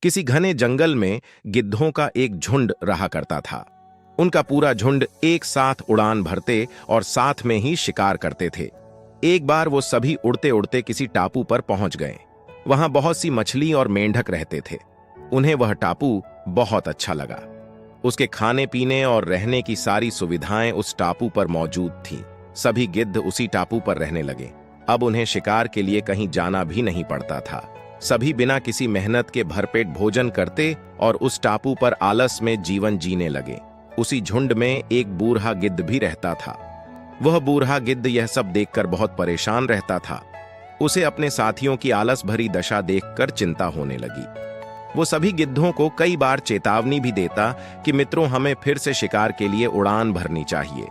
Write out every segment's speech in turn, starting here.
किसी घने जंगल में गिद्धों का एक झुंड रहा करता था। उनका पूरा झुंड एक साथ उड़ान भरते और साथ में ही शिकार करते थे। एक बार वो सभी उड़ते उड़ते किसी टापू पर पहुंच गए। वहां बहुत सी मछली और मेंढक रहते थे। उन्हें वह टापू बहुत अच्छा लगा। उसके खाने पीने और रहने की सारी सुविधाएं उस टापू पर मौजूद थीं। सभी गिद्ध उसी टापू पर रहने लगे। अब उन्हें शिकार के लिए कहीं जाना भी नहीं पड़ता था। सभी बिना किसी मेहनत के भरपेट भोजन करते और उस टापू पर आलस में जीवन जीने लगे। उसी झुंड में एक बूढ़ा गिद्ध भी रहता था। वह बूढ़ा गिद्ध यह सब देखकर बहुत परेशान रहता था। उसे अपने साथियों की आलस भरी दशा देखकर चिंता होने लगी। वो सभी गिद्धों को कई बार चेतावनी भी देता कि मित्रों, हमें फिर से शिकार के लिए उड़ान भरनी चाहिए,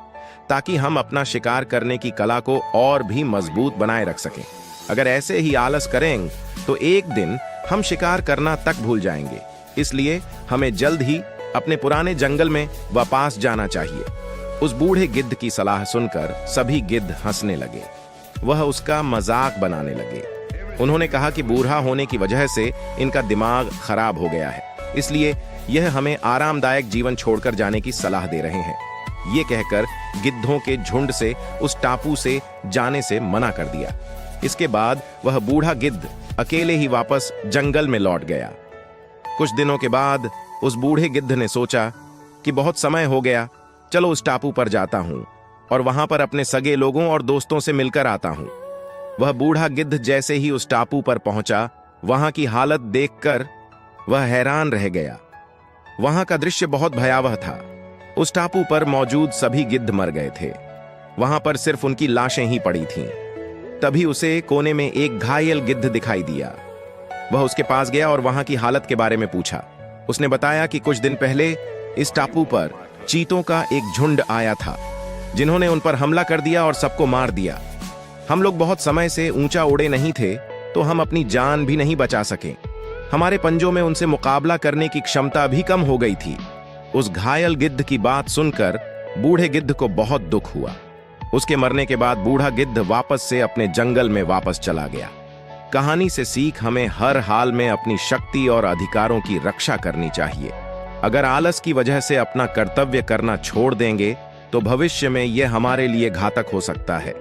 ताकि हम अपना शिकार करने की कला को और भी मजबूत बनाए रख सकें। अगर ऐसे ही आलस करें तो एक दिन हम शिकार करना तक भूल जाएंगे। इसलिए हमें जल्द ही अपने पुराने जंगल में वापस जाना चाहिए। उस बूढ़े गिद्ध की सलाह सुनकर सभी गिद्ध हंसने लगे। वह उसका मजाक बनाने लगे। उन्होंने कहा कि बूढ़ा होने की वजह से इनका दिमाग खराब हो गया है, इसलिए यह हमें आरामदायक जीवन छोड़कर जाने की सलाह दे रहे हैं। ये कहकर गिद्धों के झुंड से उस टापू से जाने से मना कर दिया। इसके बाद वह बूढ़ा गिद्ध अकेले ही वापस जंगल में लौट गया। कुछ दिनों के बाद उस बूढ़े गिद्ध ने सोचा कि बहुत समय हो गया, चलो उस टापू पर जाता हूं और वहां पर अपने सगे लोगों और दोस्तों से मिलकर आता हूं। वह बूढ़ा गिद्ध जैसे ही उस टापू पर पहुंचा, वहां की हालत देखकर वह हैरान रह गया। वहां का दृश्य बहुत भयावह था। उस टापू पर मौजूद सभी गिद्ध मर गए थे। वहां पर सिर्फ उनकी लाशें ही पड़ी थीं। तभी उसे कोने में एक घायल गिद्ध दिखाई दिया। वह उसके पास गया और वहां की हालत के बारे में पूछा। उसने बताया कि कुछ दिन पहले इस टापू पर चीतों का एक झुंड आया था, जिन्होंने उन पर हमला कर दिया और सबको मार दिया। हम लोग बहुत समय से ऊंचा उड़े नहीं थे, तो हम अपनी जान भी नहीं बचा सके। हमारे पंजों में उनसे मुकाबला करने की क्षमता भी कम हो गई थी। उस घायल गिद्ध की बात सुनकर बूढ़े गिद्ध को बहुत दुख हुआ। उसके मरने के बाद बूढ़ा गिद्ध वापस से अपने जंगल में वापस चला गया। कहानी से सीख हमें हर हाल में अपनी शक्ति और अधिकारों की रक्षा करनी चाहिए। अगर आलस की वजह से अपना कर्तव्य करना छोड़ देंगे तो भविष्य में यह हमारे लिए घातक हो सकता है।